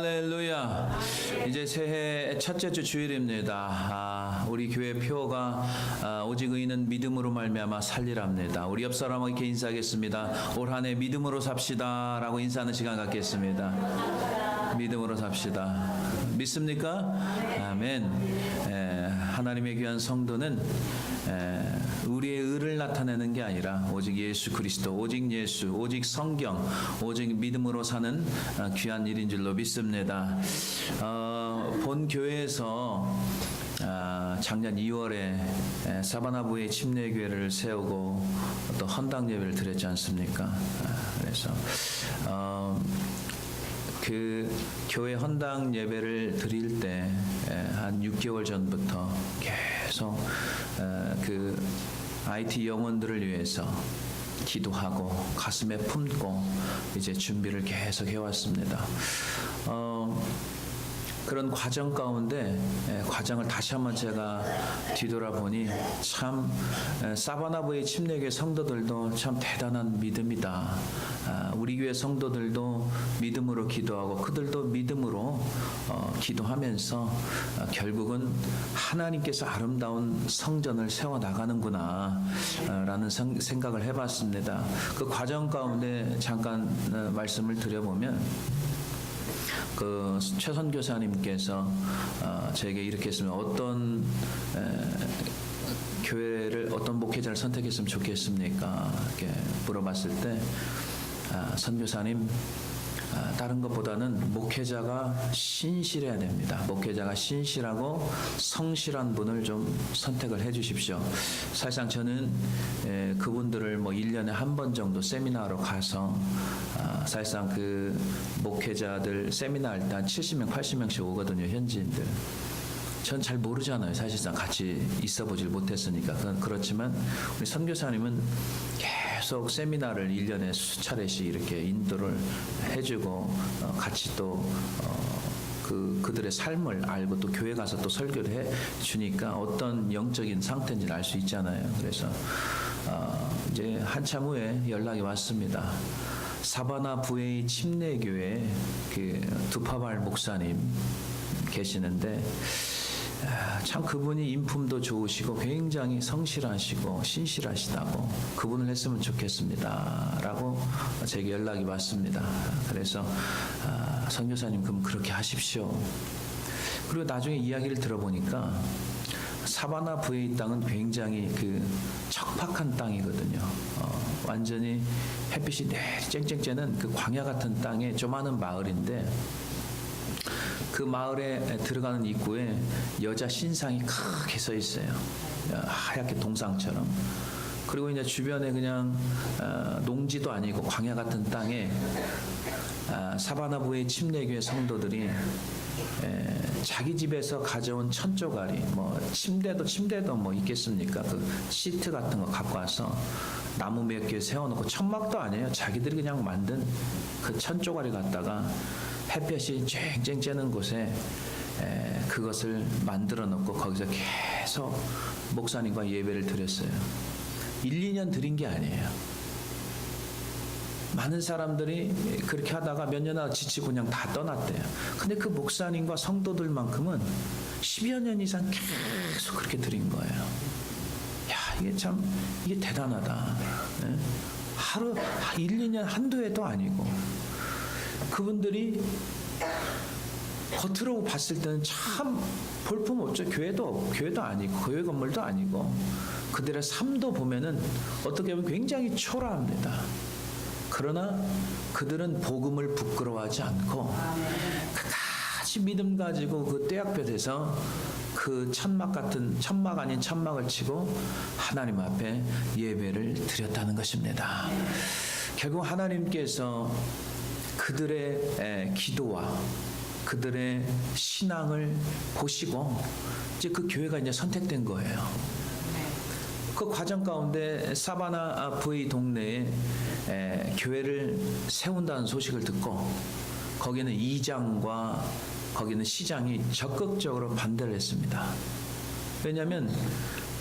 할렐루야. 이제 새해 첫째 주 주일입니다. 우리 교회 표어가 오직 의인은 믿음으로 말미암아 살리랍니다. 우리 옆 사람에게 인사하겠습니다. 올 한 해 믿음으로 삽시다 라고 인사하는 시간 갖겠습니다. 믿음으로 삽시다. 믿습니까? 아멘. 하나님의 귀한 성도는 우리의 의를 나타내는 게 아니라 오직 예수 그리스도, 오직 예수, 오직 성경, 오직 믿음으로 사는 귀한 일인 줄로 믿습니다. 본 교회에서 작년 2월에 사바나부의 침례교회를 세우고 또 헌당 예배를 드렸지 않습니까? 그래서 그 교회 헌당 예배를 드릴 때 한 6개월 전부터 계속 그 IT 영혼들을 위해서 기도하고 가슴에 품고 이제 준비를 계속 해왔습니다. 그런 과정 가운데 과정을 다시 한번 제가 뒤돌아보니 참 사바나부의 침례교회 성도들도 참 대단한 믿음이다. 우리 교회 성도들도 믿음으로 기도하고 그들도 믿음으로 기도하면서 결국은 하나님께서 아름다운 성전을 세워나가는구나 라는 생각을 해봤습니다. 그 과정 가운데 잠깐 말씀을 드려보면 그 최 선교사님께서 제게 이렇게 했으면 어떤 교회를 어떤 목회자를 선택했으면 좋겠습니까? 이렇게 물어봤을 때 선교사님 다른 것보다는 목회자가 신실해야 됩니다. 목회자가 신실하고 성실한 분을 좀 선택을 해 주십시오. 사실상 저는 그분들을 뭐 1년에 한 번 정도 세미나로 가서 사실상 그 목회자들 세미나 할 때 한 70명, 80명씩 오거든요. 현지인들. 전 잘 모르잖아요. 사실상 같이 있어 보질 못했으니까. 그렇지만 우리 선교사님은 계속 세미나를 1년에 수차례씩 이렇게 인도를 해주고 같이 또 그들의 삶을 알고 또 교회 가서 또 설교를 해 주니까 어떤 영적인 상태인지를 알 수 있잖아요. 그래서 이제 한참 후에 연락이 왔습니다. 사바나 부의 침례교회 그 두파발 목사님 계시는데 참 그분이 인품도 좋으시고 굉장히 성실하시고 신실하시다고 그분을 했으면 좋겠습니다 라고 제게 연락이 왔습니다. 그래서 선교사님 그럼 그렇게 하십시오. 그리고 나중에 이야기를 들어보니까 사바나 부의 땅은 굉장히 그 척박한 땅이거든요. 완전히 햇빛이 쨍쨍 쬐는 그 광야 같은 땅에 조그마한 마을인데 그 마을에 들어가는 입구에 여자 신상이 크게 서 있어요. 하얗게 동상처럼. 그리고 이제 주변에 그냥 농지도 아니고 광야 같은 땅에 사바나부의 침례교회 성도들이 자기 집에서 가져온 천조가리, 뭐 침대도 뭐 있겠습니까? 그 시트 같은 거 갖고 와서 나무 몇 개 세워놓고 천막도 아니에요. 자기들이 그냥 만든 그 천조가리 갖다가 햇볕이 쨍쨍 쬐는 곳에 그것을 만들어 놓고 거기서 계속 목사님과 예배를 드렸어요. 1, 2년 드린 게 아니에요. 많은 사람들이 그렇게 하다가 몇 년 하다 지치고 그냥 다 떠났대요. 근데 그 목사님과 성도들만큼은 10여 년 이상 계속 그렇게 드린 거예요. 야, 이게 대단하다. 하루, 1, 2년 한두 해도 아니고. 그분들이 겉으로 봤을 때는 참 볼품없죠. 교회도 아니고 교회 건물도 아니고 그들의 삶도 보면은 어떻게 보면 굉장히 초라합니다. 그러나 그들은 복음을 부끄러워하지 않고 끝까지 믿음 가지고 그 떼약볕에서 그 천막 아닌 천막을 치고 하나님 앞에 예배를 드렸다는 것입니다. 결국 하나님께서 그들의 기도와 그들의 신앙을 보시고 이제 그 교회가 이제 선택된 거예요. 그 과정 가운데 사바나 부의 동네에 교회를 세운다는 소식을 듣고 거기는 이장과 거기는 시장이 적극적으로 반대를 했습니다. 왜냐하면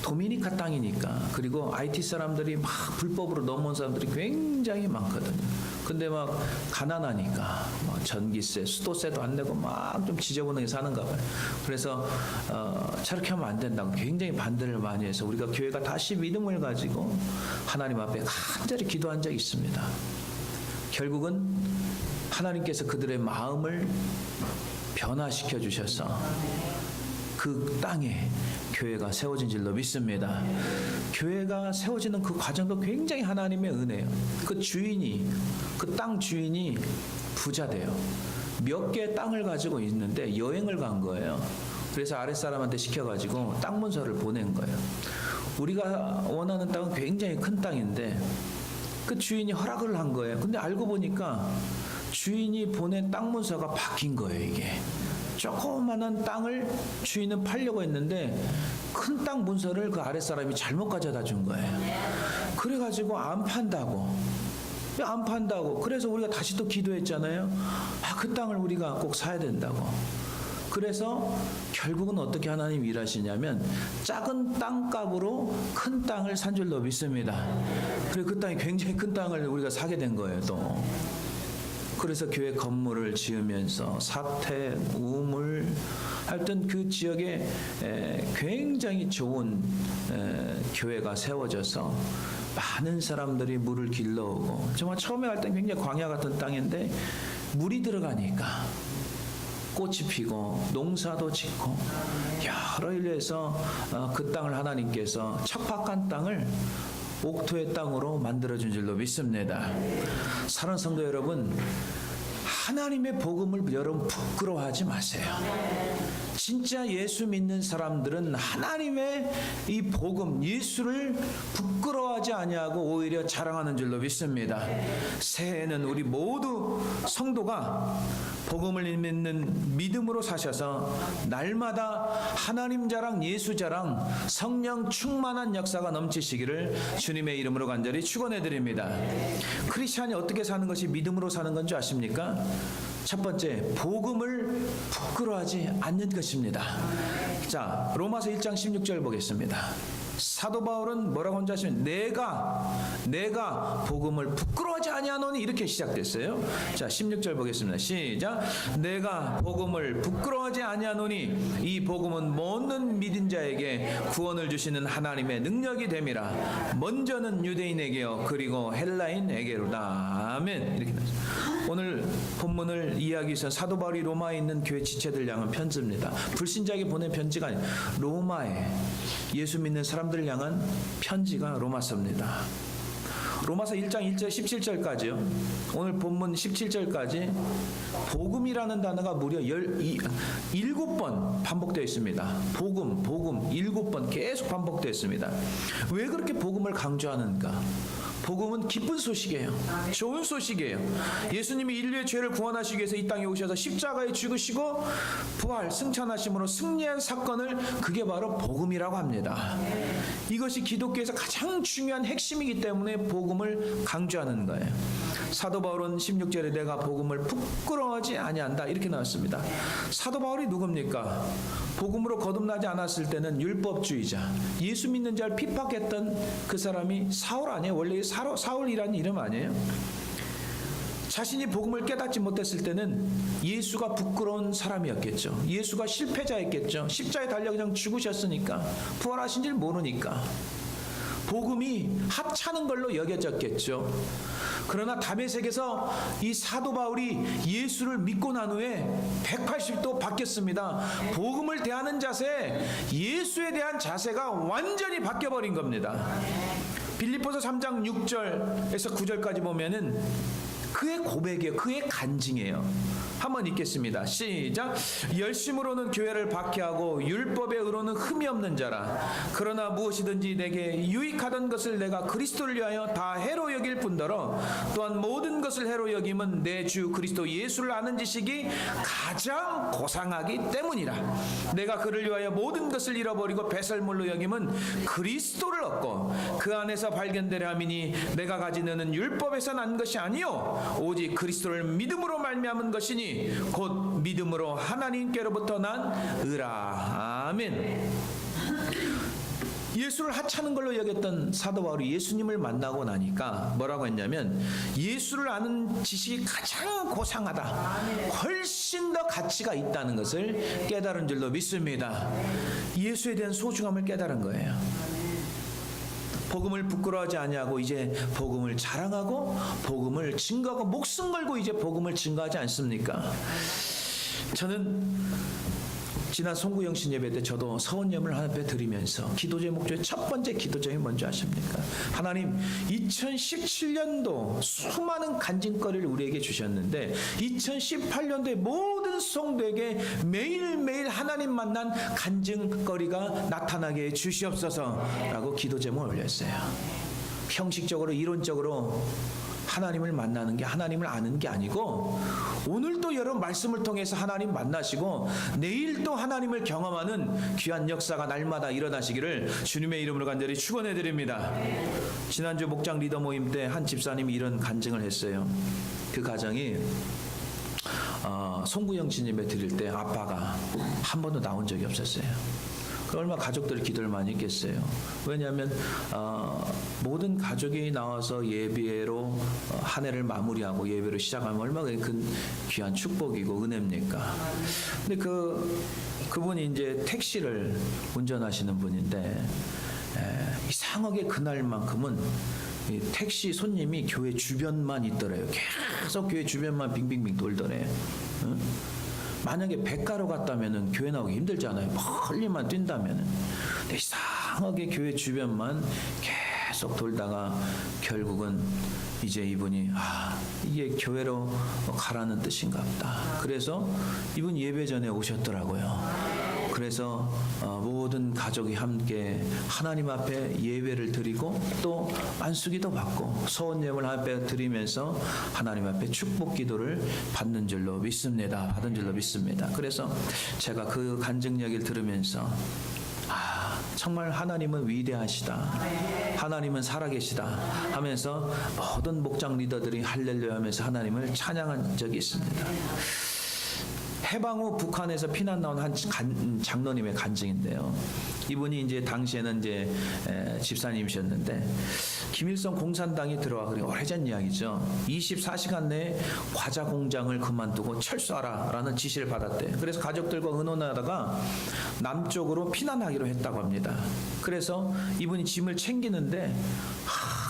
도미니카 땅이니까. 그리고 IT 사람들이 막 불법으로 넘어온 사람들이 굉장히 많거든요. 근데 막 가난하니까 막 전기세, 수도세도 안 내고 막 좀 지저분하게 사는가 봐요. 그래서 저렇게 하면 안 된다고 굉장히 반대를 많이 해서 우리가 교회가 다시 믿음을 가지고 하나님 앞에 간절히 기도한 적이 있습니다. 결국은 하나님께서 그들의 마음을 변화시켜 주셔서 그 땅에 교회가 세워진 줄로 믿습니다. 교회가 세워지는 그 과정도 굉장히 하나님의 은혜예요. 그 주인이, 그 땅 주인이 부자 돼요. 몇 개의 땅을 가지고 있는데 여행을 간 거예요. 그래서 아랫사람한테 시켜가지고 땅 문서를 보낸 거예요. 우리가 원하는 땅은 굉장히 큰 땅인데 그 주인이 허락을 한 거예요. 근데 알고 보니까 주인이 보낸 땅 문서가 바뀐 거예요. 이게 조그마한 땅을 주인은 팔려고 했는데 큰 땅 문서를 그 아랫사람이 잘못 가져다 준 거예요. 그래가지고 안 판다고. 그래서 우리가 다시 또 기도했잖아요. 그 땅을 우리가 꼭 사야 된다고. 그래서 결국은 어떻게 하나님 일하시냐면 작은 땅값으로 큰 땅을 산 줄로 믿습니다. 그리고 그 땅이 굉장히 큰 땅을 우리가 사게 된 거예요. 또 그래서 교회 건물을 지으면서 사택, 우물, 하여튼 그 지역에 굉장히 좋은 교회가 세워져서 많은 사람들이 물을 길러오고, 정말 처음에 할 땐 굉장히 광야 같은 땅인데 물이 들어가니까 꽃이 피고 농사도 짓고 여러 일로 해서 그 땅을 하나님께서 척박한 땅을 옥토의 땅으로 만들어준 줄로 믿습니다. 사랑하는 성도 여러분, 하나님의 복음을 여러분 부끄러워하지 마세요. 진짜 예수 믿는 사람들은 하나님의 이 복음, 예수를 부끄러워하지 아니하고 오히려 자랑하는 줄로 믿습니다. 새해에는 우리 모두 성도가 복음을 믿는 믿음으로 사셔서 날마다 하나님 자랑, 예수 자랑, 성령 충만한 역사가 넘치시기를 주님의 이름으로 간절히 축원해 드립니다. 크리스찬이 어떻게 사는 것이 믿음으로 사는 건 줄 아십니까? 첫 번째, 복음을 부끄러워하지 않는 것입니다. 자, 로마서 1장 16절 보겠습니다. 사도 바울은 뭐라고 혼자 하시면 내가 복음을 부끄러워하지 아니하노니 이렇게 시작됐어요. 자, 16절 보겠습니다. 시작. 내가 복음을 부끄러워하지 아니하노니 이 복음은 모든 믿은 자에게 구원을 주시는 하나님의 능력이 됨이라. 먼저는 유대인에게요 그리고 헬라인에게로다. 아멘. 이렇게 나왔습니다. 오늘 본문을 이해하기 위해서 사도 바울이 로마에 있는 교회 지체들 향한 편지입니다. 불신자에게 보낸 편지가 아니에요. 로마에 예수 믿는 사람들을 향한 편지가 로마서입니다. 로마서 1장 1절 17절까지요. 오늘 본문 17절까지 복음이라는 단어가 무려 7번 반복되어 있습니다. 복음 7번 계속 반복되어 있습니다. 왜 그렇게 복음을 강조하는가? 복음은 기쁜 소식이에요. 좋은 소식이에요. 예수님이 인류의 죄를 구원하시기 위해서 이 땅에 오셔서 십자가에 죽으시고 부활, 승천하심으로 승리한 사건을, 그게 바로 복음이라고 합니다. 이것이 기독교에서 가장 중요한 핵심이기 때문에 복음을 강조하는 거예요. 사도 바울은 16절에 내가 복음을 부끄러워하지 아니한다 이렇게 나왔습니다. 사도 바울이 누굽니까? 복음으로 거듭나지 않았을 때는 율법주의자, 예수 믿는 자를 핍박했던 그 사람이 사울 아니에요? 원래 사울이라는 이름 아니에요? 자신이 복음을 깨닫지 못했을 때는 예수가 부끄러운 사람이었겠죠. 예수가 실패자였겠죠. 십자가에 달려 그냥 죽으셨으니까, 부활하신 줄 모르니까 복음이 하찮은 걸로 여겨졌겠죠. 그러나 다메섹에서 이 사도 바울이 예수를 믿고 난 후에 180도 바뀌었습니다. 복음을 대하는 자세, 예수에 대한 자세가 완전히 바뀌어버린 겁니다. 빌립보서 3장 6절에서 9절까지 보면은 그의 고백이에요. 그의 간증이에요. 한번 읽겠습니다. 시작. 열심으로는 교회를 박해하고 율법의 의로는 흠이 없는 자라. 그러나 무엇이든지 내게 유익하던 것을 내가 그리스도를 위하여 다 해로 여길 뿐더러 또한 모든 것을 해로 여김은 내 주 그리스도 예수를 아는 지식이 가장 고상하기 때문이라. 내가 그를 위하여 모든 것을 잃어버리고 배설물로 여김은 그리스도를 얻고 그 안에서 발견되려 함이니 내가 가지는 율법에서 난 것이 아니요 오직 그리스도를 믿음으로 말미암은 것이니 곧 믿음으로 하나님께로부터 난 의라. 아멘. 예수를 하찮은 걸로 여겼던 사도 바울이 예수님을 만나고 나니까 뭐라고 했냐면, 예수를 아는 지식이 가장 고상하다, 훨씬 더 가치가 있다는 것을 깨달은 줄로 믿습니다. 예수에 대한 소중함을 깨달은 거예요. 복음을 부끄러워하지 아니하고 이제 복음을 자랑하고 복음을 증거하고 목숨 걸고 이제 복음을 증거하지 않습니까? 저는 지난 송구영신 예배 때 저도 서원예물 하나님께 드리면서 기도 제목중에 첫 번째 기도 제목이 뭔지 아십니까? 하나님, 2017년도 수많은 간증거리를 우리에게 주셨는데 2018년도에 모든 성도에게 매일매일 하나님 만난 간증거리가 나타나게 해 주시옵소서 라고 기도 제목을 올렸어요. 형식적으로 이론적으로 하나님을 만나는 게, 하나님을 아는 게 아니고, 오늘도 여러분 말씀을 통해서 하나님 만나시고 내일 또 하나님을 경험하는 귀한 역사가 날마다 일어나시기를 주님의 이름으로 간절히 축원해 드립니다. 지난주 목장 리더 모임 때 한 집사님이 이런 간증을 했어요. 그 가정이 송구영신 예배 드릴 때 아빠가 한 번도 나온 적이 없었어요. 얼마나 가족들이 기도를 많이 했겠어요. 왜냐하면 모든 가족이 나와서 예배로 한 해를 마무리하고 예배로 시작하면 얼마나 큰 귀한 축복이고 은혜입니까? 근데 그분이 이제 택시를 운전하시는 분인데 이상하게 그날만큼은 이 택시 손님이 교회 주변만 있더래요. 계속 교회 주변만 빙빙빙 돌더래요. 응? 만약에 백가로 갔다면은 교회 나오기 힘들잖아요. 멀리만 뛴다면은. 근데 이상하게 교회 주변만 계속 돌다가 결국은 이제 이분이 이게 교회로 가라는 뜻인가 보다. 그래서 이분 예배 전에 오셨더라고요. 그래서 모든 가족이 함께 하나님 앞에 예배를 드리고 또 안수기도 받고 소원예물 앞에 드리면서 하나님 앞에 축복 기도를 받는 줄로 믿습니다. 받은 줄로 믿습니다. 그래서 제가 그 간증 이야기를 들으면서 정말 하나님은 위대하시다, 하나님은 살아계시다 하면서 모든 목장 리더들이 할렐루야 하면서 하나님을 찬양한 적이 있습니다. 해방 후 북한에서 피난 나온 한 장로님의 간증인데요. 이분이 이제 당시에는 이제 집사님이셨는데 김일성 공산당이 들어와, 그리고 오래전 이야기죠. 24시간 내에 과자 공장을 그만두고 철수하라라는 지시를 받았대요. 그래서 가족들과 의논하다가 남쪽으로 피난하기로 했다고 합니다. 그래서 이분이 짐을 챙기는데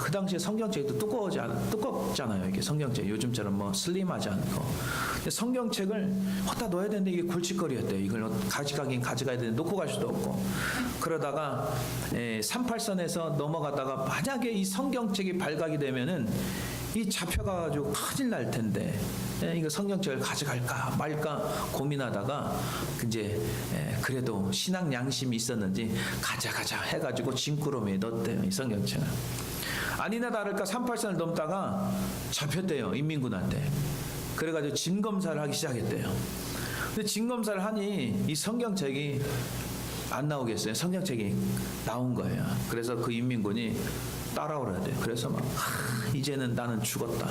그 당시에 성경책도 두껍잖아요. 이게 성경책 요즘처럼 뭐 슬림하지 않고. 성경책을 어디다 넣어야 되는데 이게 골칫거리였대요. 이걸 가져가야 되는데 놓고 갈 수도 없고. 그러다가 38선에서 넘어가다가 만약에 이 성경책이 발각이 되면은 이 잡혀가지고 큰일 날 텐데 이거 성경책을 가져갈까 말까 고민하다가 이제 그래도 신앙 양심이 있었는지 가자 해가지고 짐구름에 넣었대요. 이 성경책을. 아니나 다를까 38선을 넘다가 잡혔대요. 인민군한테. 그래가지고 진검사를 하기 시작했대요. 근데 진검사를 하니 이 성경책이 안 나오겠어요. 성경책이 나온 거예요. 그래서 그 인민군이 따라오라 돼요. 그래서 막 이제는 나는 죽었다,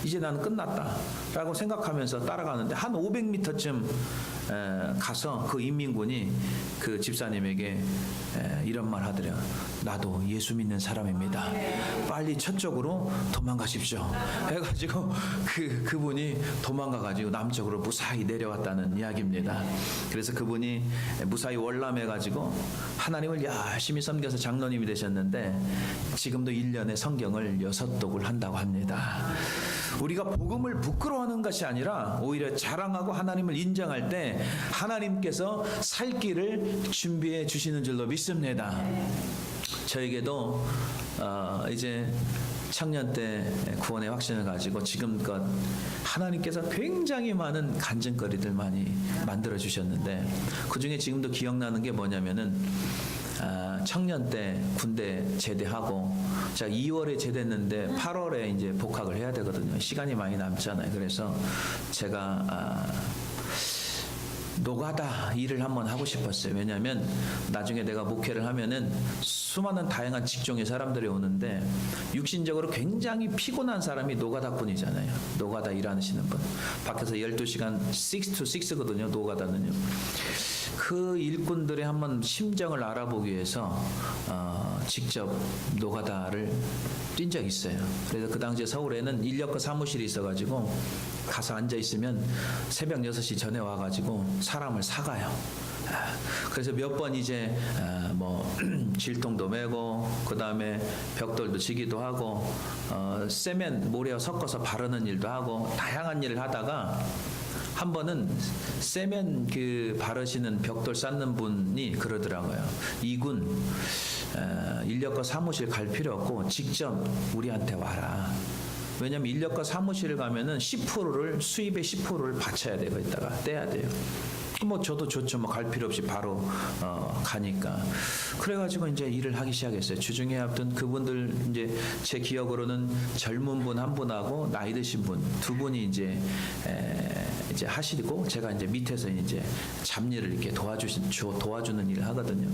이제 나는 끝났다 라고 생각하면서 따라가는데 한 500m쯤 가서 그 인민군이 그 집사님에게 이런 말 하더래요. 나도 예수 믿는 사람입니다. 빨리 저쪽으로 도망가십시오 해가지고 그분이 도망가가지고 남쪽으로 무사히 내려왔다는 이야기입니다. 그래서 그분이 무사히 월남해가지고 하나님을 열심히 섬겨서 장로님이 되셨는데 지금도 1년에 성경을 6독을 한다고 합니다. 우리가 복음을 부끄러워하는 것이 아니라 오히려 자랑하고 하나님을 인정할 때 하나님께서 살 길을 준비해 주시는 줄로 믿습니다. 저에게도 이제 청년 때 구원의 확신을 가지고 지금껏 하나님께서 굉장히 많은 간증거리들 많이 만들어 주셨는데 그중에 지금도 기억나는 게 뭐냐면은 청년 때 군대 제대하고 제가 2월에 제대했는데 8월에 이제 복학을 해야 되거든요. 시간이 많이 남잖아요. 그래서 제가 노가다 일을 한번 하고 싶었어요. 왜냐하면 나중에 내가 목회를 하면은 수많은 다양한 직종의 사람들이 오는데 육신적으로 굉장히 피곤한 사람이 노가다꾼이잖아요. 노가다 일하시는 분. 밖에서 12시간 6 to 6거든요. 노가다는요. 그 일꾼들의 한번 심정을 알아보기 위해서 직접 노가다를 뛴 적이 있어요. 그래서 그 당시에 서울에는 인력거 사무실이 있어가지고 가서 앉아 있으면 새벽 6시 전에 와가지고 사람을 사가요. 그래서 몇 번 이제 뭐 질통도 메고 그 다음에 벽돌도 지기도 하고 세면 모래와 섞어서 바르는 일도 하고 다양한 일을 하다가 한 번은 세면 그 바르시는 벽돌 쌓는 분이 그러더라고요. 이군 인력거 사무실 갈 필요 없고 직접 우리한테 와라. 왜냐면 인력거 사무실을 가면은 10%를 수입의 10%를 바쳐야 돼요. 거기다가 떼야 돼요. 뭐 저도 좋죠. 뭐 갈 필요 없이 바로 가니까. 그래가지고 이제 일을 하기 시작했어요. 주중에 아무튼 그분들 이제 제 기억으로는 젊은 분 한 분하고 나이 드신 분 두 분이 이제 하시고 제가 이제 밑에서 이제 잡일을 이렇게 도와주는 일을 하거든요.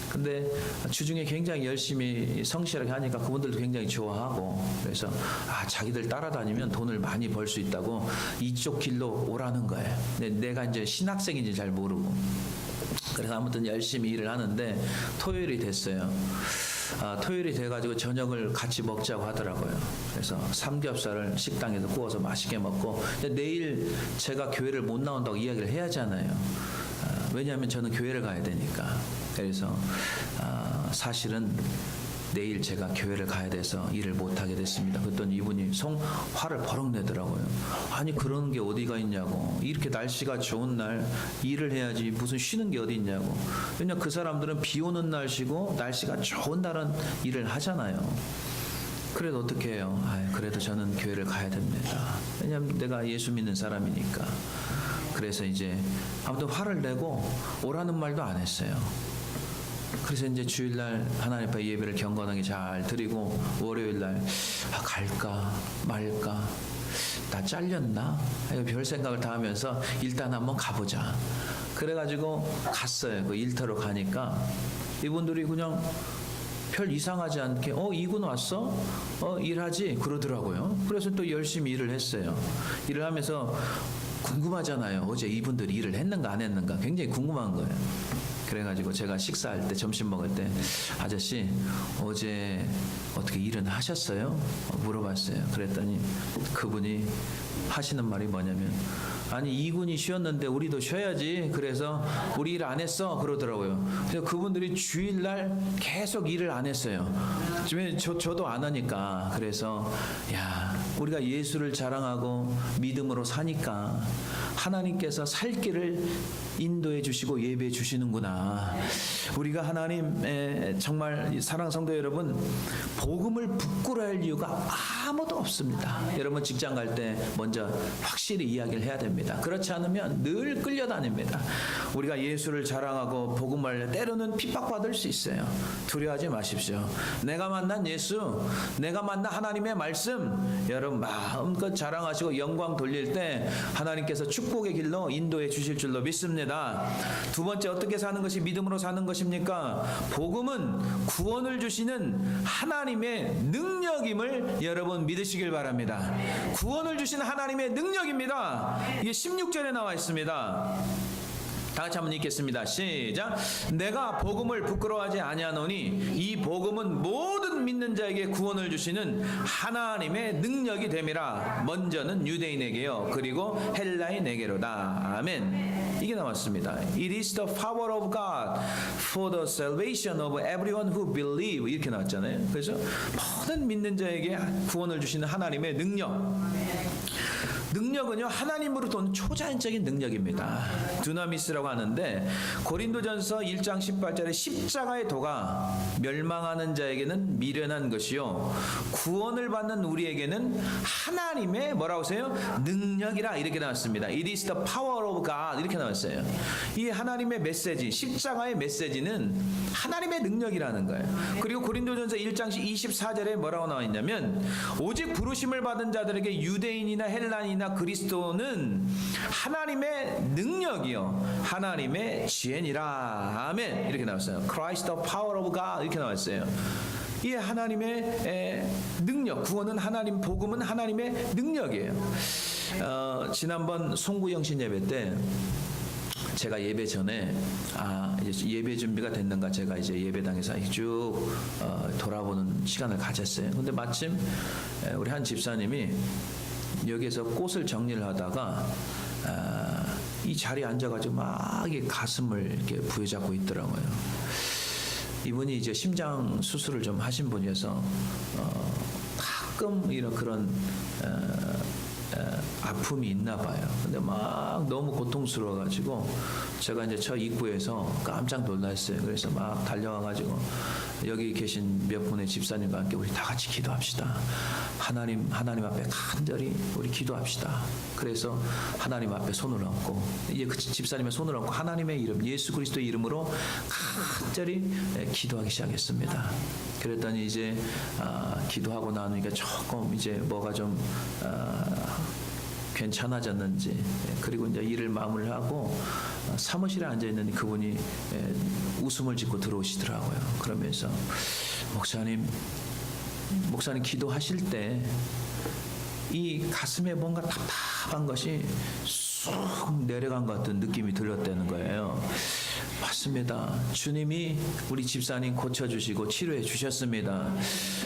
근데 주중에 굉장히 열심히 성실하게 하니까 그분들도 굉장히 좋아하고 그래서 자기들 따라다니면 돈을 많이 벌 수 있다고 이쪽 길로 오라는 거예요. 내가 이제 신학생인지 잘 모르고 그래서 아무튼 열심히 일을 하는데 토요일이 됐어요. 토요일이 돼가지고 저녁을 같이 먹자고 하더라고요. 그래서 삼겹살을 식당에서 구워서 맛있게 먹고 내일 제가 교회를 못 나온다고 이야기를 해야 하잖아요. 왜냐하면 저는 교회를 가야 되니까. 그래서 사실은 내일 제가 교회를 가야 돼서 일을 못하게 됐습니다. 그랬더니 이분이 화를 버럭 내더라고요. 아니 그런 게 어디가 있냐고. 이렇게 날씨가 좋은 날 일을 해야지 무슨 쉬는 게 어디 있냐고. 왜냐면 그 사람들은 비 오는 날 쉬고 날씨가 좋은 날은 일을 하잖아요. 그래도 어떻게 해요? 그래도 저는 교회를 가야 됩니다. 왜냐면 내가 예수 믿는 사람이니까. 그래서 이제 아무튼 화를 내고 오라는 말도 안 했어요. 그래서 이제 주일날 하나님 앞에 예배를 경건하게 잘 드리고 월요일날 갈까 말까 나 잘렸나 별 생각을 다 하면서 일단 한번 가보자. 그래가지고 갔어요. 그 일터로 가니까 이분들이 그냥 별 이상하지 않게 이군 왔어? 일하지? 그러더라고요. 그래서 또 열심히 일을 했어요. 일을 하면서 궁금하잖아요. 어제 이분들이 일을 했는가 안 했는가 굉장히 궁금한 거예요. 그래가지고 제가 식사할 때 점심 먹을 때 아저씨 어제 어떻게 일은 하셨어요? 물어봤어요. 그랬더니 그분이 하시는 말이 뭐냐면 아니 이군이 쉬었는데 우리도 쉬어야지. 그래서 우리 일 안 했어 그러더라고요. 그래서 그분들이 주일날 계속 일을 안 했어요. 저도 안 하니까. 그래서 우리가 예수를 자랑하고 믿음으로 사니까 하나님께서 살 길을 인도해 주시고 예배해 주시는구나. 우리가 하나님 정말 사랑하는 성도 여러분 복음을 부끄러워할 이유가 아무도 없습니다. 여러분 직장 갈 때 먼저 확실히 이야기를 해야 됩니다. 그렇지 않으면 늘 끌려다닙니다. 우리가 예수를 자랑하고 복음을 때로는 핍박받을 수 있어요. 두려워하지 마십시오. 내가 만난 예수, 내가 만난 하나님의 말씀 여러분 마음껏 자랑하시고 영광 돌릴 때 하나님께서 축복의 길로 인도해 주실 줄로 믿습니다. 두 번째 어떻게 사는 것이 믿음으로 사는 것입니까? 복음은 구원을 주시는 하나님의 능력임을 여러분 믿으시길 바랍니다. 구원을 주시는 하나님의 능력입니다. 이게 16절에 나와 있습니다. 다 같이 한번 읽겠습니다. 시작. 내가 복음을 부끄러워하지 아니하노니 이 복음은 모든 믿는 자에게 구원을 주시는 하나님의 능력이 됨이라. 먼저는 유대인에게요 그리고 헬라인에게로다. 아멘. 이게 나왔습니다. It is the power of God for the salvation of everyone who believe. 이렇게 나왔잖아요. 그래서 모든 믿는 자에게 구원을 주시는 하나님의 능력은요 하나님으로부터 온 초자연적인 능력입니다. 두나미스라고 하는데 고린도전서 1장 18절에 십자가의 도가 멸망하는 자에게는 미련한 것이요 구원을 받는 우리에게는 하나님의 뭐라고 하세요? 능력이라. 이렇게 나왔습니다. It is the power of God. 이렇게 나왔어요. 이 하나님의 메시지, 십자가의 메시지는 하나님의 능력이라는 거예요. 그리고 고린도전서 1장 24절에 뭐라고 나와 있냐면 오직 부르심을 받은 자들에게 유대인이나 헬라인이나 그리스도는 하나님의 능력이요 하나님의 지혜니라. 아멘. 이렇게 나왔어요. Christ the power of God. 이렇게 나왔어요. 이 하나님의 능력, 구원은 하나님, 복음은 하나님의 능력이에요. 지난번 송구영신 예배 때 제가 예배 전에 이제 예배 준비가 됐는가 제가 이제 예배당에서 쭉 돌아보는 시간을 가졌어요. 근데 마침 우리 한 집사님이 여기에서 꽃을 정리를 하다가 이 자리에 앉아가지고 막 이게 가슴을 이렇게 부여잡고 있더라고요. 이분이 이제 심장 수술을 좀 하신 분이어서 가끔 이런 그런 아픔이 있나 봐요. 근데 막 너무 고통스러워가지고 제가 이제 저 입구에서 깜짝 놀랐어요. 그래서 막 달려와가지고 여기 계신 몇 분의 집사님과 함께 우리 다 같이 기도합시다. 하나님 앞에 간절히 우리 기도합시다. 그래서 하나님 앞에 손을 얹고 이제 그 집사님의 손을 얹고 하나님의 이름 예수 그리스도의 이름으로 간절히 기도하기 시작했습니다. 그랬더니 이제 기도하고 나니까 조금 이제 뭐가 좀 괜찮아졌는지 그리고 이제 일을 마무리하고 사무실에 앉아 있는 그분이 웃음을 짓고 들어오시더라고요. 그러면서 목사님 기도하실 때 이 가슴에 뭔가 답답한 것이 쑥 내려간 것 같은 느낌이 들었다는 거예요. 맞습니다. 주님이 우리 집사님 고쳐주시고 치료해 주셨습니다.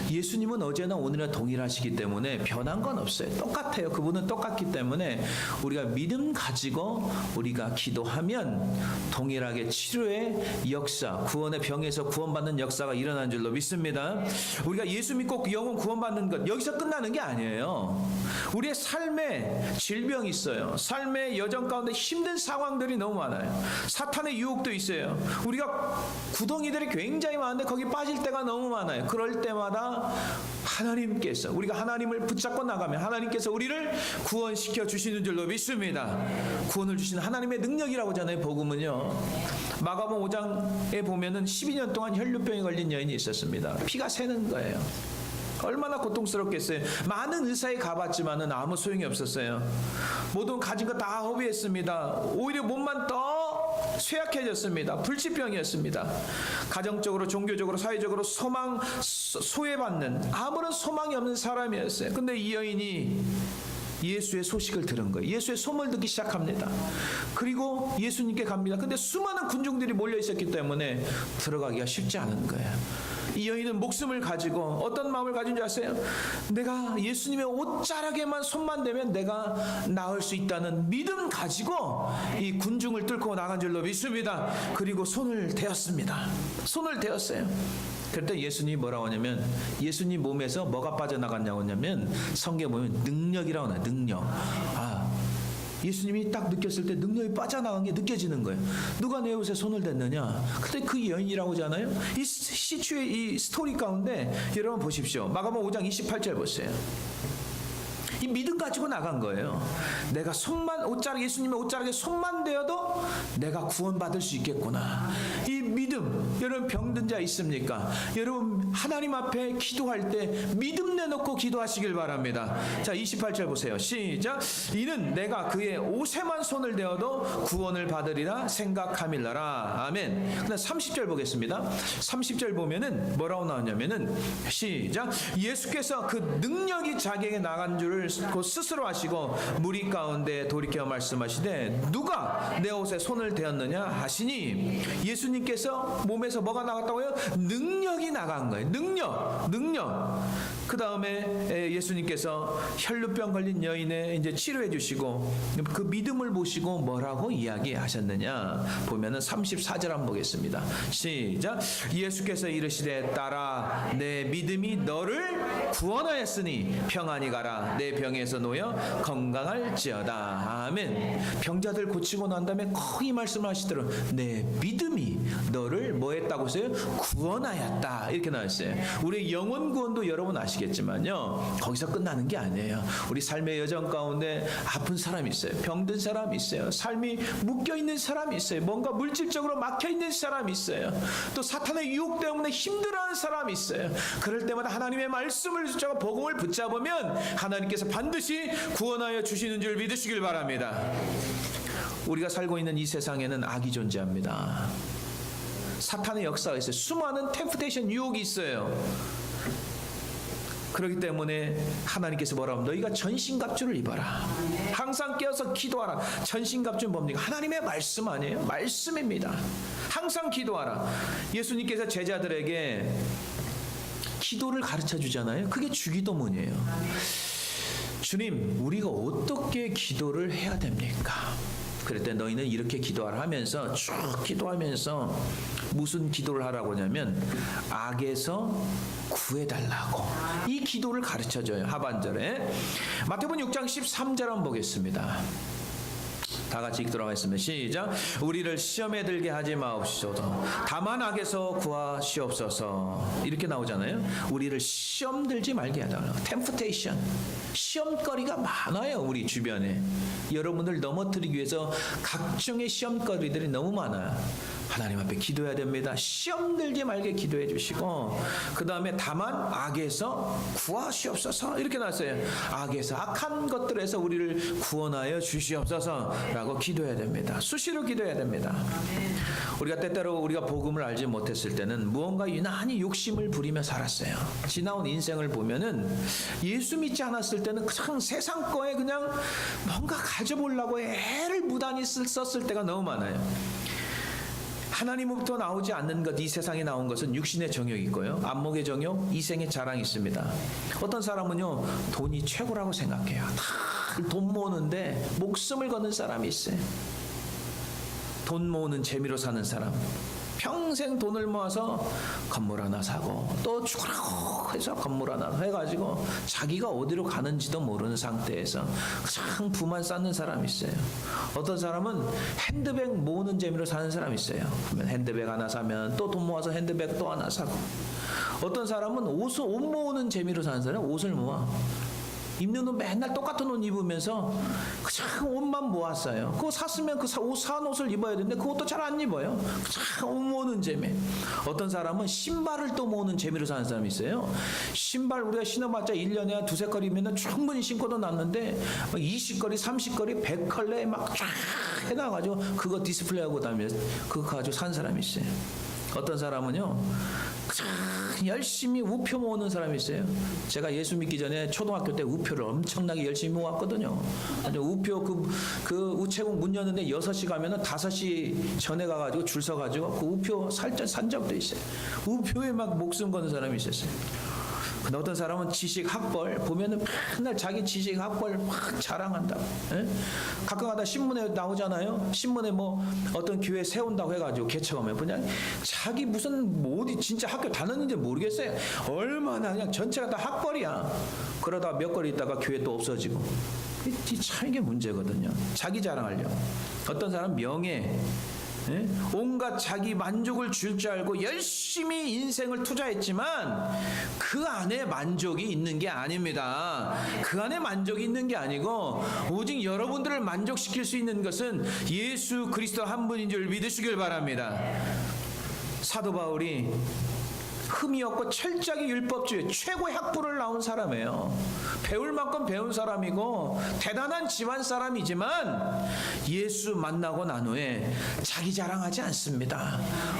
예수님은 어제나 오늘이나 동일하시기 때문에 변한 건 없어요. 똑같아요. 그분은 똑같기 때문에 우리가 믿음 가지고 우리가 기도하면 동일하게 치료의 역사, 구원의 병에서 구원받는 역사가 일어난 줄로 믿습니다. 우리가 예수 믿고 영혼 구원받는 것 여기서 끝나는 게 아니에요. 우리의 삶에 질병이 있어요. 삶의 여정 가운데 힘든 상황들이 너무 많아요. 사탄의 유혹도 있어요. 우리가 구덩이들이 굉장히 많은데 거기 빠질 때가 너무 많아요. 그럴 때마다 하나님께서 우리가 하나님을 붙잡고 나가면 하나님께서 우리를 구원시켜 주시는 줄로 믿습니다. 구원을 주시는 하나님의 능력이라고 하잖아요. 복음은요. 마가복음 5장에 보면은 12년 동안 혈류병에 걸린 여인이 있었습니다. 피가 새는 거예요. 얼마나 고통스럽겠어요. 많은 의사에 가봤지만은 아무 소용이 없었어요. 모든 가진 거 다 허비했습니다. 오히려 몸만 더 쇠약해졌습니다. 불치병이었습니다. 가정적으로, 종교적으로, 사회적으로 소외받는 아무런 소망이 없는 사람이었어요. 근데 이 여인이 예수의 소식을 들은 거예요. 예수의 소문을 듣기 시작합니다. 그리고 예수님께 갑니다. 근데 수많은 군중들이 몰려 있었기 때문에 들어가기가 쉽지 않은 거예요. 이 여인은 목숨을 가지고 어떤 마음을 가진 줄 아세요? 내가 예수님의 옷자락에만 손만 대면 내가 나을 수 있다는 믿음 가지고 이 군중을 뚫고 나간 줄로 믿습니다. 그리고 손을 대었습니다. 손을 대었어요. 그때 예수님이 뭐라고 하냐면 예수님 몸에서 뭐가 빠져나갔냐고 하냐면 성경에 보면 능력이라고 하나요. 능력. 예수님이 딱 느꼈을 때 능력이 빠져나간 게 느껴지는 거예요. 누가 내 옷에 손을 댔느냐? 그때 그 여인이라고 하잖아요. 이 시추의 이 스토리 가운데 여러분 보십시오. 마가복음 5장 28절 보세요. 이 믿음 가지고 나간 거예요. 내가 예수님의 옷자락에 손만 대어도 내가 구원받을 수 있겠구나. 이 믿음, 여러분 병든 자 있습니까? 여러분 하나님 앞에 기도할 때 믿음 내놓고 기도하시길 바랍니다. 자, 28절 보세요. 시작. 이는 내가 그의 옷에만 손을 대어도 구원을 받으리라 생각함일라라. 아멘. 그다음 30절 보겠습니다. 30절 보면은 뭐라고 나오냐면은 시작. 예수께서 그 능력이 자기에게 나간 줄을 곧 스스로 하시고 무리 가운데 돌이켜 말씀하시되 누가 내 옷에 손을 대었느냐 하시니 예수님께서 몸에서 뭐가 나갔다고요? 능력이 나간 거예요. 능력. 그 다음에 예수님께서 혈루병 걸린 여인의 이제 치료해 주시고 그 믿음을 보시고 뭐라고 이야기하셨느냐 보면은 34절 한번 보겠습니다. 시작. 예수께서 이르시되 딸아 내 믿음이 너를 구원하였으니 평안히 가라. 내 병에서 놓여 건강할지어다. 아멘. 병자들 고치고 난 다음에 거의 말씀하시더라고요. 내 믿음이 너를 뭐 했다고 했어요? 구원하였다. 이렇게 나왔어요. 우리 영혼 구원도 여러분 아시겠지만요. 거기서 끝나는 게 아니에요. 우리 삶의 여정 가운데 아픈 사람이 있어요. 병든 사람이 있어요. 삶이 묶여있는 사람이 있어요. 뭔가 물질적으로 막혀있는 사람이 있어요. 또 사탄의 유혹 때문에 힘들어하는 사람이 있어요. 그럴 때마다 하나님의 말씀을 붙잡고 복음을 붙잡으면 하나님께서 반드시 구원하여 주시는 줄 믿으시길 바랍니다. 우리가 살고 있는 이 세상에는 악이 존재합니다. 사탄의 역사가 있어요. 수많은 템프테이션 유혹이 있어요. 그렇기 때문에 하나님께서 뭐라고 하면 너희가 전신갑주를 입어라. 항상 깨어서 기도하라. 전신갑주는 뭡니까? 하나님의 말씀 아니에요? 말씀입니다. 항상 기도하라. 예수님께서 제자들에게 기도를 가르쳐 주잖아요. 그게 주기도문이에요. 주님, 우리가 어떻게 기도를 해야 됩니까? 그럴 때 너희는 이렇게 기도하라 하면서 쭉 기도하면서 무슨 기도를 하라고 하냐면 악에서 구해달라고 이 기도를 가르쳐줘요. 하반절에 마태복음 6장 13절 한번 보겠습니다. 다 같이 읽도록 하겠습니다. 시작. 우리를 시험에 들게 하지 마옵소서. 다만 악에서 구하시옵소서. 이렇게 나오잖아요. 우리를 시험 들지 말게 하잖아요. 템프테이션. 시험거리가 많아요. 우리 주변에. 여러분을 넘어뜨리기 위해서 각종의 시험거리들이 너무 많아요. 하나님 앞에 기도해야 됩니다. 시험 들지 말게 기도해 주시고 그 다음에 다만 악에서 구하시옵소서 이렇게 나왔어요. 악에서 악한 것들에서 우리를 구원하여 주시옵소서 라고 기도해야 됩니다. 수시로 기도해야 됩니다. 우리가 때때로 우리가 복음을 알지 못했을 때는 무언가 유난히 욕심을 부리며 살았어요. 지나온 인생을 보면은 예수 믿지 않았을 때는 그냥 세상 거에 그냥 뭔가 가져보려고 애를 무단히 썼을 때가 너무 많아요. 하나님으로부터 나오지 않는 것, 이 세상에 나온 것은 육신의 정욕이 있고요. 안목의 정욕, 이생의 자랑이 있습니다. 어떤 사람은요, 돈이 최고라고 생각해요. 다 돈 모으는데 목숨을 거는 사람이 있어요. 돈 모으는 재미로 사는 사람. 평생 돈을 모아서 건물 하나 사고 또 죽으라고 해서 건물 하나 해가지고 자기가 어디로 가는지도 모르는 상태에서 그냥 부만 쌓는 사람이 있어요. 어떤 사람은 핸드백 모으는 재미로 사는 사람이 있어요. 그러면 핸드백 하나 사면 또 돈 모아서 핸드백 또 하나 사고, 어떤 사람은 옷 모으는 재미로 사는 사람, 옷을 모아 입는 옷 맨날 똑같은 옷 입으면서 그냥 옷만 모았어요. 그거 샀으면 그 옷 산 옷을 입어야 되는데 그것도 잘 안 입어요. 그냥 옷 모으는 재미. 어떤 사람은 신발을 또 모으는 재미로 사는 사람이 있어요. 신발 우리가 신어봤자 1년에 한 두세 컬이면 충분히 신고도 났는데 20컬이 30컬이 100컬레 막 쫙 해놔가지고 그거 디스플레이하고 다니면서 그거 가지고 산 사람이 있어요. 어떤 사람은요 열심히 우표 모으는 사람이 있어요. 제가 예수 믿기 전에 초등학교 때 우표를 엄청나게 열심히 모았거든요. 우표 그 우체국 문 여는데 6시 가면은 5시 전에 가가지고 줄 서가지고 그 우표 산 적도 있어요. 우표에 막 목숨 거는 사람이 있었어요. 근데 어떤 사람은 지식 학벌 보면은 맨날 자기 지식 학벌 막 자랑한다. 예? 가끔가다 신문에 나오잖아요. 신문에 뭐 어떤 교회 세운다고 해가지고 개척하면 그냥 자기 무슨 뭐 어디 진짜 학교 다녔는지 모르겠어요. 얼마나 그냥 전체가 다 학벌이야. 그러다 몇 걸 있다가 교회 또 없어지고. 참 이게 문제거든요. 자기 자랑하려고. 어떤 사람 명예. 예? 온갖 자기 만족을 줄 줄 알고 열심히 인생을 투자했지만 그 안에 만족이 있는 게 아닙니다. 그 안에 만족이 있는 게 아니고 오직 여러분들을 만족시킬 수 있는 것은 예수 그리스도 한 분인 줄 믿으시길 바랍니다. 사도 바울이 흠이 없고 철저하게 율법주의 최고의 학부를 나온 사람이에요. 배울 만큼 배운 사람이고 대단한 집안 사람이지만 예수 만나고 난 후에 자기 자랑하지 않습니다.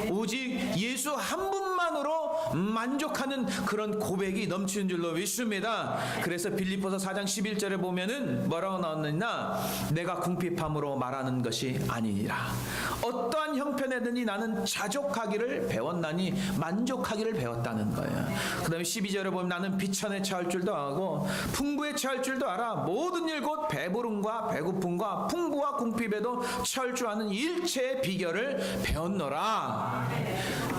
오직 예수 한 분만으로 만족하는 그런 고백이 넘치는 줄로 믿습니다. 그래서 빌립보서 4장 11절에 보면은 뭐라고 나왔느냐, 내가 궁핍함으로 말하는 것이 아니니라. 어떠한 형편에든지 나는 자족하기를 배웠나니 만족하기를 배웠다는 거예요. 그 다음에 12절에 보면 나는 비천에 처할 줄도 알고 풍부에 처할 줄도 알아. 모든 일 곧 배부름과 배고픔과 풍부와 궁핍에도 처할 줄 아는 일체의 비결을 배웠노라.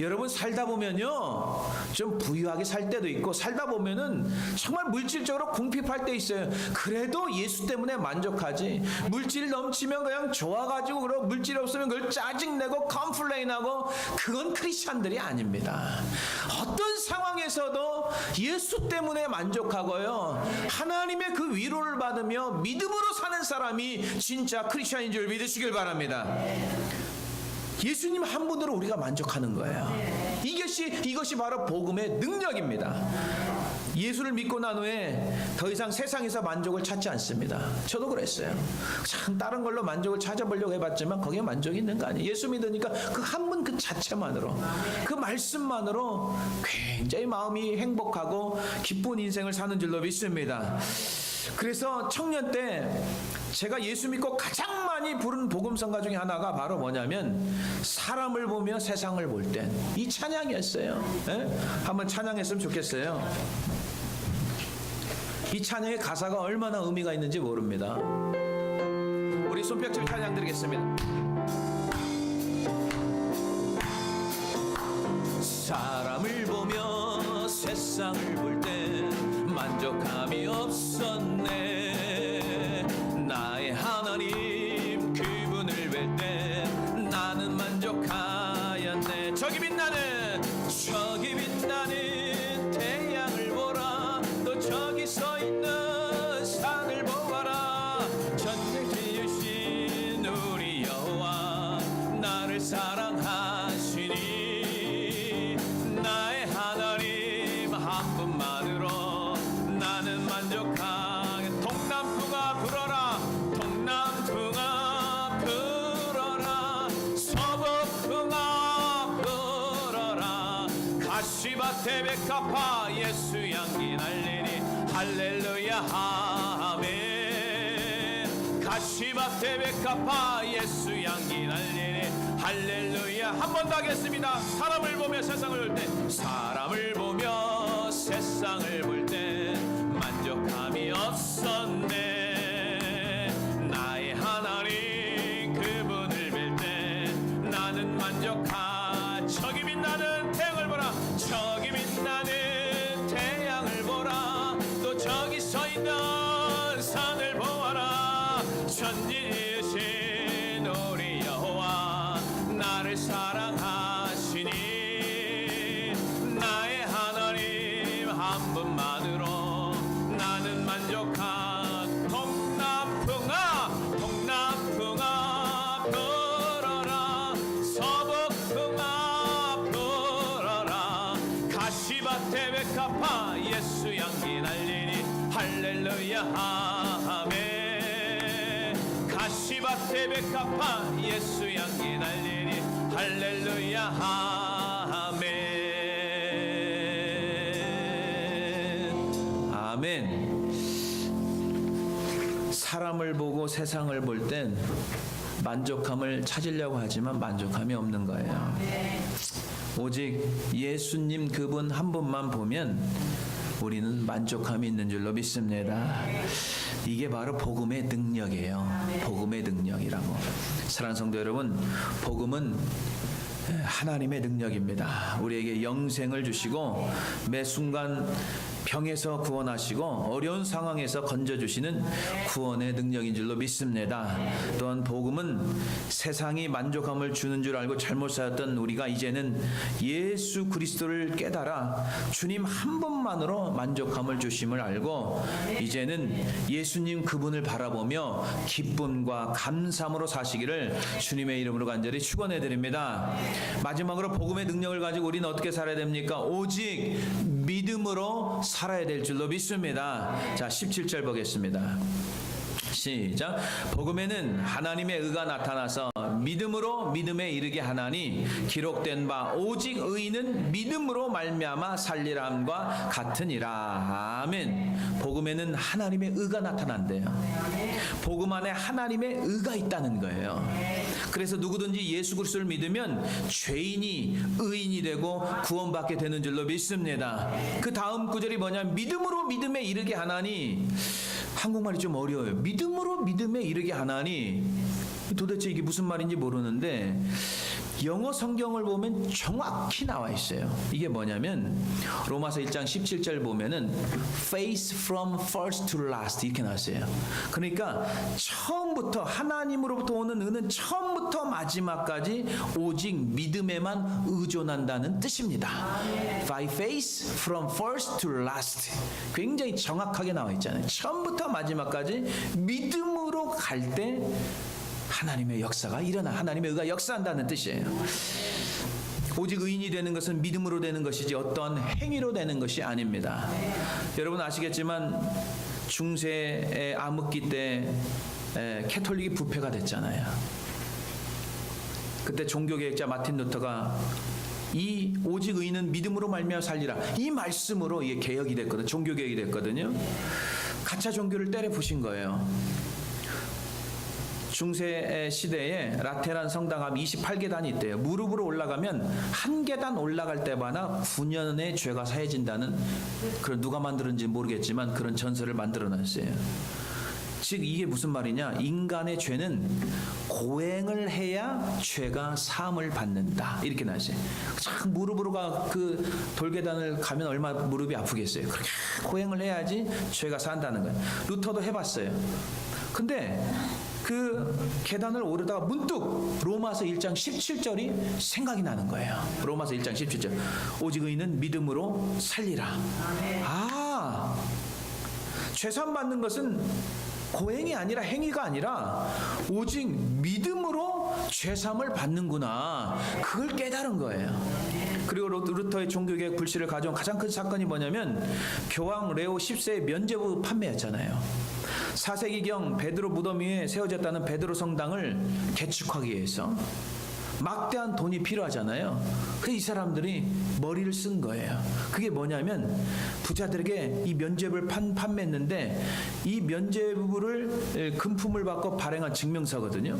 여러분 살다 보면요 좀 부유하게 살 때도 있고 살다 보면은 정말 물질적으로 궁핍할 때 있어요. 그래도 예수 때문에 만족하지. 물질 넘치면 그냥 좋아가지고 그러고 물질 없으면 그걸 짜증내고 컴플레인하고 그건 크리스찬들이 아닙니다. 어떤 상황에서도 예수 때문에 만족하고요 하나님의 그 위로를 받으며 믿음으로 사는 사람이 진짜 크리스찬인 줄 믿으시길 바랍니다. 예수님 한 분으로 우리가 만족하는 거예요. 이것이 바로 복음의 능력입니다. 예수를 믿고 난 후에 더 이상 세상에서 만족을 찾지 않습니다. 저도 그랬어요. 참 다른 걸로 만족을 찾아보려고 해봤지만 거기에 만족이 있는 거 아니에요. 예수 믿으니까 그 한 분 그 그 자체만으로, 그 말씀만으로 굉장히 마음이 행복하고 기쁜 인생을 사는 줄로 믿습니다. 그래서 청년 때 제가 예수 믿고 가장 많이 부른 복음성가 중에 하나가 바로 뭐냐면 사람을 보며 세상을 볼 땐 이 찬양이었어요. 예? 한번 찬양했으면 좋겠어요. 이 찬양의 가사가 얼마나 의미가 있는지 모릅니다. 우리 손뼉질 찬양 드리겠습니다. 사람을 보며 세상을 볼 땐 만족함이 없었네. 나의 하나님 그분을 뵐 때 나는 만족하였네. 저기 빛나는 태양을 보라. 또 저기 서 있는 산을 보아라. 전쟁 지으신 우리 여호와 나를 사랑하시니 나의 하나님 한 분만으로 나는 만족하게. 동남풍아 불어라. 동남풍아 불어라. 서북풍아 불어라. 가시밭에 백합화 예수 향기 날리니 할렐루야 아멘. 가시밭에 백합화 예수 향기 날리니 할렐루야. 한 번 더 하겠습니다. 사람을 보며 세상을 볼 때, 사람을 보며 세상을 볼 때 만족함이 없었네. 나의 하나님 그분을 뵐 때 나는 만족하. 저기 빛나는 태양을 보라. 저기 빛나는 태양을 보라. 또 저기 서 있는 산을 보아라. 천지이신 우리 여호와 나를 사랑하시니 나의 하나님 한 분만으로 나는 만족하. 동남풍아 불어라. 서북풍아 불어라. 가시밭에 백합화 예수 향기 날리니 할렐루야 아멘. 가시밭에 백합화 예수 향기 날리니 할렐루야 아멘. 아멘. 사람을 보고 세상을 볼 땐 만족함을 찾으려고 하지만 만족함이 없는 거예요. 오직 예수님 그분 한 분만 보면 우리는 만족함이 있는 줄로 믿습니다. 이게 바로 복음의 능력이에요. 복음의 능력이라고. 사랑하는 성도 여러분, 복음은 하나님의 능력입니다. 우리에게 영생을 주시고 매 순간 병에서 구원하시고 어려운 상황에서 건져주시는 구원의 능력인 줄로 믿습니다. 또한 복음은 세상이 만족함을 주는 줄 알고 잘못 살았던 우리가 이제는 예수 그리스도를 깨달아 주님 한 분만으로 만족함을 주심을 알고 이제는 예수님 그분을 바라보며 기쁨과 감사함으로 사시기를 주님의 이름으로 간절히 축원해 드립니다. 마지막으로 복음의 능력을 가지고 우리는 어떻게 살아야 됩니까? 오직 믿음으로 살아야 될 줄로 믿습니다. 자, 17절 보겠습니다. 시작. 복음에는 하나님의 의가 나타나서 믿음으로 믿음에 이르게 하나니 기록된 바 오직 의인은 믿음으로 말미암아 살리람과 같으니라. 아멘. 복음에는 하나님의 의가 나타난대요. 복음 안에 하나님의 의가 있다는 거예요. 그래서 누구든지 예수 그리스도를 믿으면 죄인이 의인이 되고 구원받게 되는 줄로 믿습니다. 그 다음 구절이 뭐냐면 믿음으로 믿음에 이르게 하나니. 한국말이 좀 어려워요. 믿음으로 믿음에 이르게 하나니 도대체 이게 무슨 말인지 모르는데 영어 성경을 보면 정확히 나와 있어요. 이게 뭐냐면 로마서 1장 17절 보면은 faith from first to last 이렇게 나왔어요. 그러니까 처음부터 하나님으로부터 오는 은은 처음부터 마지막까지 오직 믿음에만 의존한다는 뜻입니다. By faith from first to last 굉장히 정확하게 나와 있잖아요. 처음부터 마지막까지 믿음으로 갈 때 하나님의 역사가 일어나 하나님의 의가 역사한다는 뜻이에요. 오직 의인이 되는 것은 믿음으로 되는 것이지 어떤 행위로 되는 것이 아닙니다. 여러분 아시겠지만 중세의 암흑기 때 캐톨릭이 부패가 됐잖아요. 그때 종교개혁자 마틴 루터가 이 오직 의인은 믿음으로 말미암아 살리라, 이 말씀으로 이게 개혁이 됐거든요. 종교개혁이 됐거든요. 가짜 종교를 때려 부신 거예요. 중세 시대에 라테란 성당함 28계단이 있대요. 무릎으로 올라가면 한 계단 올라갈 때마다 9년의 죄가 사해진다는, 그런 누가 만들었는지 모르겠지만 그런 전설을 만들어 놨어요. 즉 이게 무슨 말이냐, 인간의 죄는 고행을 해야 죄가 사함을 받는다, 이렇게 나왔어요. 참 무릎으로 그 돌계단을 가면 얼마나 무릎이 아프겠어요. 그렇게 고행을 해야지 죄가 산다는 거예요. 루터도 해봤어요. 근데 그 계단을 오르다가 문득 로마서 1장 17절이 생각이 나는 거예요. 로마서 1장 17절, 오직 의인은 믿음으로 살리라. 아, 죄산 받는 것은 고행이 아니라, 행위가 아니라 오직 믿음으로 죄삼을 받는구나, 그걸 깨달은 거예요. 그리고 루터의 종교개혁 불씨를 가져온 가장 큰 사건이 뭐냐면 교황 레오 10세의 면죄부 판매였잖아요. 4세기경 베드로 무덤 위에 세워졌다는 베드로 성당을 개축하기 위해서 막대한 돈이 필요하잖아요. 그래서 이 사람들이 머리를 쓴 거예요. 그게 뭐냐면 부자들에게 이 면죄부를 판매했는데, 이 면죄부를 금품을 받고 발행한 증명서거든요.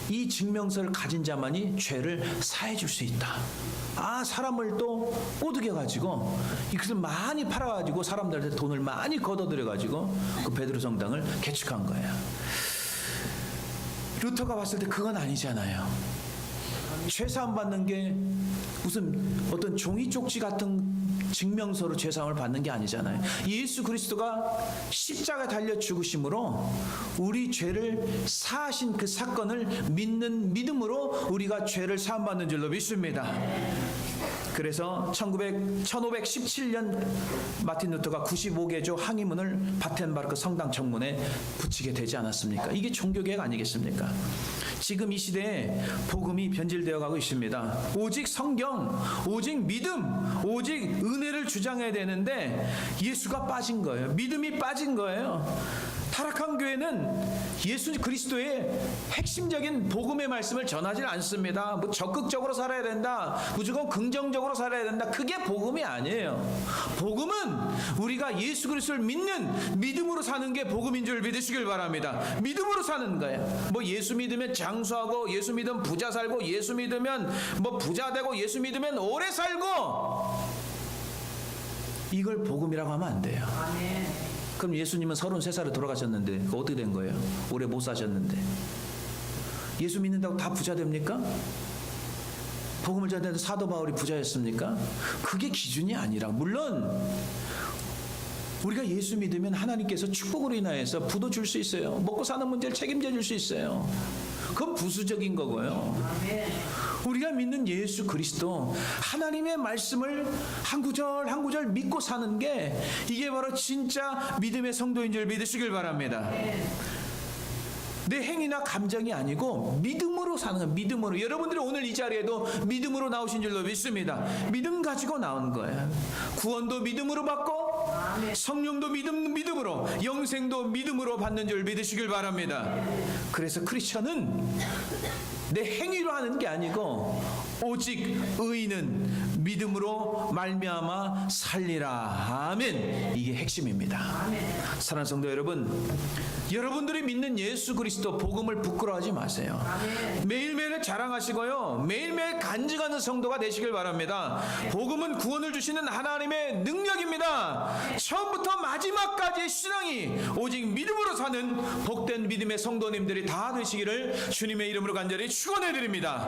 이 증명서를 가진 자만이 죄를 사해 줄 수 있다. 아, 사람을 또 꼬드겨 가지고 이것을 많이 팔아 가지고 사람들한테 돈을 많이 걷어들여 가지고 그 베드로 성당을 개축한 거예요. 루터가 봤을 때 그건 아니잖아요. 죄사함 받는 게 무슨 어떤 종이 쪽지 같은 증명서로 죄사함을 받는 게 아니잖아요. 예수 그리스도가 십자가에 달려 죽으심으로 우리 죄를 사하신 그 사건을 믿는 믿음으로 우리가 죄를 사함 받는 줄로 믿습니다. 그래서 1517년 마틴 루터가 95개조 항의문을 바텐바르크 성당 정문에 붙이게 되지 않았습니까? 이게 종교개혁 아니겠습니까? 지금 이 시대에 복음이 변질되어 가고 있습니다. 오직 성경, 오직 믿음, 오직 은혜를 주장해야 되는데 예수가 빠진 거예요. 믿음이 빠진 거예요. 타락한 교회는 예수 그리스도의 핵심적인 복음의 말씀을 전하지 않습니다. 뭐 적극적으로 살아야 된다, 무조건 긍정적으로 살아야 된다, 그게 복음이 아니에요. 복음은 우리가 예수 그리스도를 믿는 믿음으로 사는 게 복음인 줄 믿으시길 바랍니다. 믿음으로 사는 거예요. 뭐 예수 믿으면 장수하고, 예수 믿으면 부자 살고, 예수 믿으면 뭐 부자 되고, 예수 믿으면 오래 살고, 이걸 복음이라고 하면 안 돼요. 그럼 예수님은 33살에 돌아가셨는데 그거 어떻게 된 거예요? 오래 못 사셨는데. 예수 믿는다고 다 부자 됩니까? 복음을 전하는데 사도 바울이 부자였습니까? 그게 기준이 아니라, 물론 우리가 예수 믿으면 하나님께서 축복으로 인하여서 부도 줄 수 있어요. 먹고 사는 문제를 책임져 줄 수 있어요. 그건 부수적인 거고요. 우리가 믿는 예수 그리스도, 하나님의 말씀을 한 구절 한 구절 믿고 사는 게, 이게 바로 진짜 믿음의 성도인 줄 믿으시길 바랍니다. 내 행위나 감정이 아니고 믿음으로 사는 거예요. 믿음으로. 여러분들이 오늘 이 자리에도 믿음으로 나오신 줄로 믿습니다. 믿음 가지고 나온 거예요. 구원도 믿음으로 받고, 성령도 믿음으로, 영생도 믿음으로 받는 줄 믿으시길 바랍니다. 그래서 크리스천은 내 행위로 하는 게 아니고 오직 의인은 믿음으로 말미암아 살리라. 아멘. 이게 핵심입니다. 사랑하는 성도 여러분, 여러분들이 믿는 예수 그리스도 복음을 부끄러워하지 마세요. 매일매일 자랑하시고요, 매일매일 간증하는 성도가 되시길 바랍니다. 복음은 구원을 주시는 하나님의 능력입니다. 처음부터 마지막까지의 신앙이 오직 믿음으로 사는 복된 믿음의 성도님들이 다 되시기를 주님의 이름으로 간절히 축원해 드립니다.